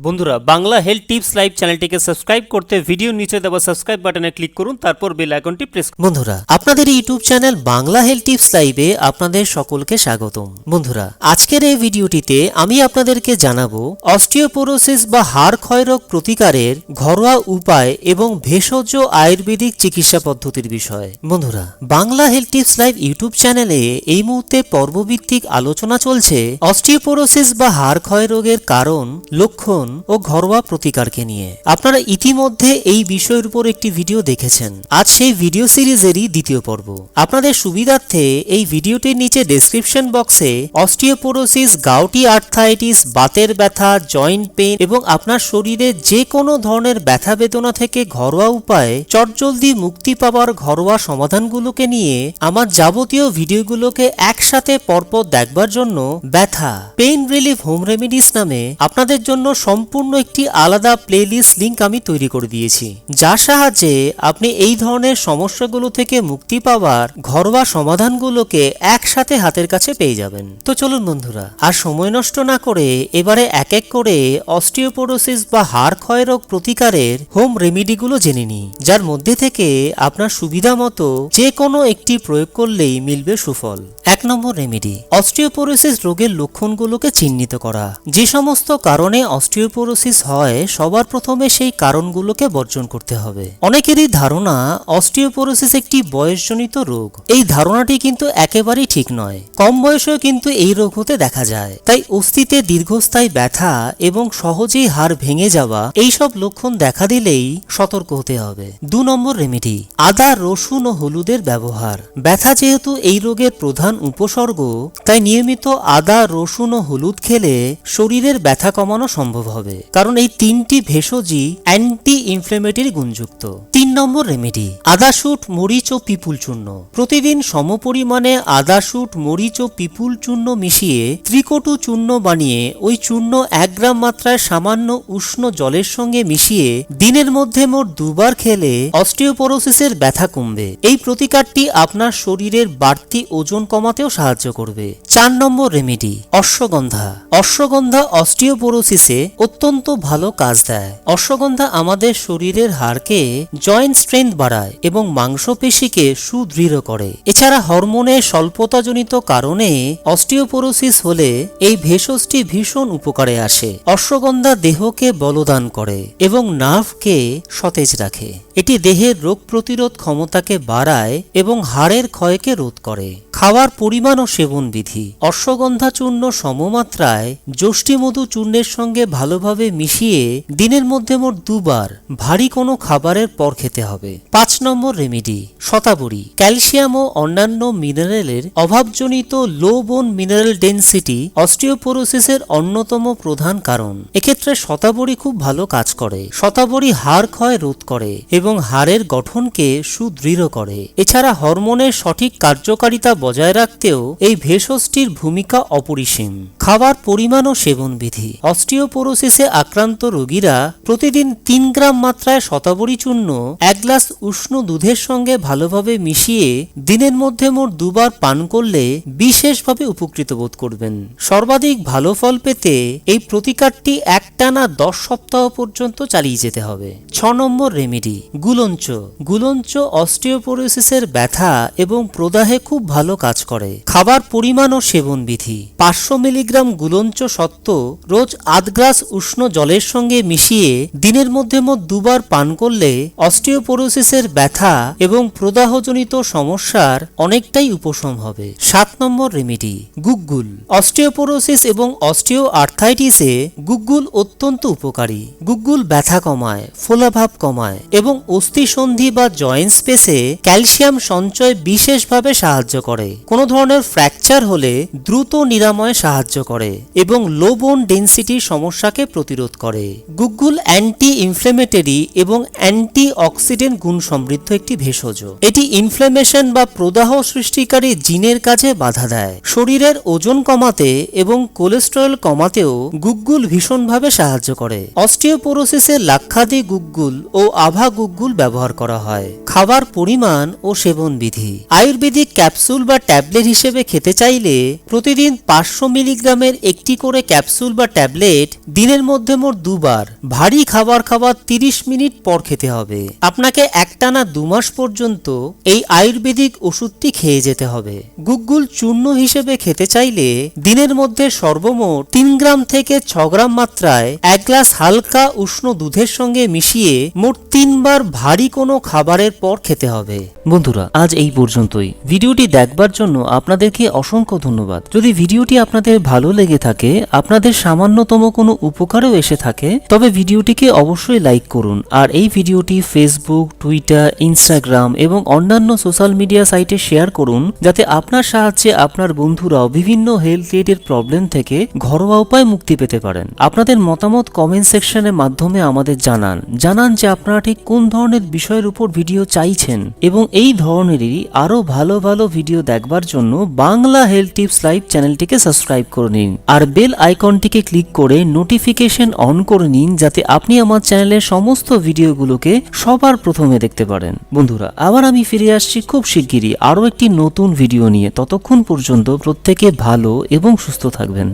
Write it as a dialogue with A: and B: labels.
A: বন্ধুরা Bangla health tips live চ্যানেলটিকে subscribe করতে ভিডিও নিচে দেওয়া সাবস্ক্রাইব বাটনে ক্লিক করুন, তারপর বেল আইকনটি প্রেস করুন।
B: বন্ধুরা আপনাদের YouTube channel Bangla health tips লাইভে আপনাদের সকলকে স্বাগতম। বন্ধুরা আজকের এই ভিডিওটিতে আমি আপনাদেরকে জানাবো অস্টিওপোরোসিস বা হাড় ক্ষয় রোগ প্রতিকারের ঘরোয়া উপায় এবং ভেষজ আয়ুর্বেদিক চিকিৎসা পদ্ধতির বিষয়ে। বন্ধুরা Bangla health tips live YouTube চ্যানেলে এই মুহূর্তে পর্বভিত্তিক আলোচনা চলছে অস্টিওপোরোসিস বা হাড় ক্ষয় রোগের কারণ, লক্ষণ ও ঘরোয়া প্রতিকারকে নিয়ে। আপনারা ইতিমধ্যে এই বিষয়ের উপর একটি ভিডিও দেখেছেন। আজ সেই ভিডিও সিরিজেরই দ্বিতীয় পর্ব। আপনাদের সুবিধার্থে এই ভিডিওটির নিচে ডেসক্রিপশন বক্সে অস্টিওপোরোসিস, গাউটি আর্থ্রাইটিস, বাতের ব্যথা, জয়েন্ট পেইন এবং আপনার শরীরে যে কোনো ধরনের ব্যথা বেদনা থেকে ঘরোয়া উপায়ে চটজলদি মুক্তি পাওয়ার ঘরোয়া সমাধানগুলোকে নিয়ে আমার যাবতীয় ভিডিওগুলোকে একসাথে পরপর দেখবার জন্য ব্যথা পেইন রিলিফ হোম রেমিডিস নামে আপনাদের জন্য সম্পূর্ণ একটি আলাদা প্লেলিস্ট লিংক আমি তৈরি করে দিয়েছি, যার সাহায্যে আপনি এই ধরনের সমস্যাগুলো থেকে মুক্তি পাওয়ার ঘরোয়া সমাধানগুলোকে একসাথে হাতের কাছে পেয়ে যাবেন। তো চলুন বন্ধুরা আর সময় নষ্ট না করে এবারে এক এক করে অস্টিওপোরোসিস বা হাড় ক্ষয় রোগ প্রতিকারের হোম রেমিডিগুলো জেনে নিই, যার মধ্যে থেকে আপনার সুবিধা মতো যে কোনো একটি প্রয়োগ করলেই মিলবে সুফল। 1 নম্বর রেমিডি, অস্টিওপোরোসিস রোগের লক্ষণগুলোকে চিহ্নিত করা। যে সমস্ত কারণে অস্টিওপোরোসিস হয় সবার প্রথমে সেই কারণগুলোকে বর্জন করতে হবে। অনেকেরই ধারণা অস্টিওপোরোসিস একটি বয়সজনিত রোগ। এই ধারণাটি কিন্তু একেবারেই ঠিক নয়। কম বয়সেও কিন্তু এই রোগ হতে দেখা যায়। তাই অস্থিতে দীর্ঘস্থায়ী ব্যথা এবং সহজেই হাড় ভেঙে যাওয়া এইসব লক্ষণ দেখা দিলেই সতর্ক হতে হবে। 2 নম্বর রেমিডি, আদা, রসুন ও হলুদের ব্যবহার। ব্যথা যেহেতু এই রোগের প্রধান উপসর্গ, তাই নিয়মিত আদা, রসুন ও হলুদ খেলে শরীরের ব্যথা কমানো সম্ভব হবে, কারণ এই তিনটি ভেষজই অ্যান্টি ইনফ্লেমেটরি গুণযুক্ত। 3 নম্বর রেমেডি, আদাশুট, মরিচ ও পিপুল চূর্ণ। প্রতিদিন সমপরিমাণে আদাশুট, মরিচ ও পিপুল চূর্ণ মিশিয়ে ত্রিকটু চূর্ণ বানিয়ে ওই চূর্ণ 1 গ্রাম মাত্রায় সামান্য উষ্ণ জলের সঙ্গে মিশিয়ে দিনের মধ্যে মোট 2 বার খেলে অস্টিওপোরোসিসের ব্যথা কমবে। এই প্রতিকারটি আপনার শরীরের বাড়তি ওজন কমাতেও সাহায্য করবে। 4 নম্বর রেমেডি, অশ্বগন্ধা। অশ্বগন্ধা অস্টিওপোরোসিসে অত্যন্ত ভালো কাজ দেয়। অশ্বগন্ধা আমাদের শরীরের হাড়কে জয়েন্ট স্ট্রেংথ বাড়ায় এবং মাংসপেশিকে সুদৃঢ় করে। এছাড়া হরমোনের স্বল্পতাজনিত কারণে অস্টিওপোরোসিস হলে এই ভেষজটি ভীষণ উপকারে আসে। অশ্বগন্ধা দেহকে বলদান করে এবং নার্ভকে সতেজ রাখে। এটি দেহের রোগ প্রতিরোধ ক্ষমতাকে বাড়ায় এবং হাড়ের ক্ষয়কে রোধ করে। খাওয়ার পরিমাণ ও সেবন বিধি, অশ্বগন্ধা চূর্ণ সমমাত্রায় যষ্টিমধু চূর্ণের সঙ্গে ভালোভাবে মিশিয়ে দিনের মধ্যে মোট 2 বার ভারী কোনো খাবারের পর খেতে হবে। 5 নম্বর রেমিডি, শতাবরী। ক্যালসিয়াম ও অন্যান্য মিনারেলের অভাবজনিত লো বোন মিনারেল ডেনসিটি অস্টিওপোরোসিসের অন্যতম প্রধান কারণ। এক্ষেত্রে শতাবরী খুব ভালো কাজ করে। শতাবরী হাড় ক্ষয় রোধ করে এবং হাড়ের গঠনকে সুদৃঢ় করে। এছাড়া হরমোনের সঠিক কার্যকারিতা বজায় রাখতেও এই ভেষজটির ভূমিকা অপরিসীম। খাবার পরিমাণ ও সেবন বিধি, অস্টিওপোরোসিসে আক্রান্ত রোগীরা প্রতিদিন 3 গ্রাম মাত্রায় শতাবরী চূর্ণ 1 গ্লাস উষ্ণ দুধের সঙ্গে ভালোভাবে মিশিয়ে দিনের মধ্যে মোট 2 বার পান করলে বিশেষভাবে উপকৃত বোধ করবেন। সর্বাধিক ভালো ফল পেতে এই প্রতিকারটি একটানা 10 সপ্তাহ পর্যন্ত চালিয়ে যেতে হবে। 6 নম্বর রেমেডি, গুলঞ্চ। গুলঞ্চ অস্টিওপোরোসিসের ব্যথা এবং প্রদাহে খুব ভালো কাজ করে। খাবার পরিমাণ ও সেবন বিধি, 500 মিলিগ্রাম গুলঞ্চ সত্ত্ব রোজ 8 গ্লাস উষ্ণ জলের সঙ্গে মিশিয়ে দিনের মধ্যে মোট 2 বার পান করলে অস্টিওপোরোসিসের ব্যথা এবং প্রদাহজনিত সমস্যার অনেকটাই উপশম হবে। 7 নম্বর রেমেডি, গুগ্গুল। অস্টিওপোরোসিস এবং অস্টিও আর্থ্রাইটিসে গুগ্গুল অত্যন্ত উপকারী। গুগ্গুল ব্যথা কমায়, ফোলাভাব কমায় এবং অস্থিসন্ধি বা জয়েন্ট স্পেসে ক্যালসিয়াম সঞ্চয় বিশেষভাবে সাহায্য করে। কোনো ধরনের ফ্র্যাকচার হলে দ্রুত নিরাময়ে সাহায্য করে এবং লো বোন ডেনসিটির সমস্যাকে প্রতিরোধ করে। গুগ্গুল অ্যান্টি ইনফ্লেমেটরি এবং অ্যান্টি অক্সিডেন্ট গুণ সমৃদ্ধ একটি ভেষজ। এটি ইনফ্লেমেশন বা প্রদাহ সৃষ্টিকারী জিনের কাজে বাধা দেয়। শরীরের ওজন কমাতে এবং কোলেস্টেরল কমাতেও গুগ্গুল ভীষণভাবে সাহায্য করে। অস্টিওপোরোসিসে লাক্ষাদি গুগ্গুল ও আভা গুগ্গুল ব্যবহার করা হয়। খাবার পরিমাণ ও সেবন বিধি, আয়ুর্বেদিক ক্যাপসুল বা ট্যাবলেট হিসেবে খেতে চাইলে প্রতিদিন 500 মিলিগ্রামের একটি করে ক্যাপসুল বা ট্যাবলেট দিনের মধ্যে মোট 2 বার ভারী খাবার খাওয়ার 30 মিনিট পর খেতে হবে। আপনাকে একটানা 2 মাস পর্যন্ত এই আয়ুর্বেদিক ওষুধটি খেয়ে যেতে হবে। গুগ্গুল চূর্ণ হিসেবে খেতে চাইলে দিনের মধ্যে সর্বমোট 3 গ্রাম থেকে 6 গ্রাম মাত্রায় 1 গ্লাস হালকা উষ্ণ দুধের সঙ্গে মিশিয়ে মোট 3 বার ভারী কোনো খাবারের পর খেতে হবে। বন্ধুরা, আজ এই পর্যন্তই। ভিডিওটি দেখবার জন্য আপনাদেরকে অসংখ্য ধন্যবাদ। যদি ভিডিওটি আপনাদের ভালো লেগে থাকে, আপনাদের সামান্যতম কোনো উপকারও এসে থাকে, তবে ভিডিওটিকে অবশ্যই লাইক করুন আর এই ভিডিওটি ফেসবুক, টুইটার, ইনস্টাগ্রাম এবং অন্যান্য সোশ্যাল মিডিয়া সাইটে শেয়ার করুন, যাতে আপনার সাহায্যে আপনার বন্ধুরাও বিভিন্ন হেলথ রিলেটেড প্রবলেম থেকে ঘরোয়া উপায় মুক্তি পেতে পারেন। আপনাদের মতামত কমেন্ট সেকশনের মাধ্যমে আমাদের জানান যে আপনারা ঠিক কোন ধরনের বিষয়ের উপর ভিডিও চাইছেন, এবং এই ধরনেরই আরো ভালো ভালো ভিডিও দেখবার জন্য বাংলা হেলথ টিপস লাইভ চ্যানেলটিকে সাবস্ক্রাইব করে নিন আর বেল আইকনটিকে ক্লিক করে নোটিফিকেশন অন করে নিন, যাতে আপনি আমার চ্যানেলের সমস্ত ভিডিওগুলোকে সবার প্রথমে দেখতে পারেন। বন্ধুরা, আবার আমি ফিরে আসছি খুব শিগগিরই আরো একটি নতুন ভিডিও নিয়ে। ততক্ষণ পর্যন্ত প্রত্যেকে ভালো এবং সুস্থ থাকবেন।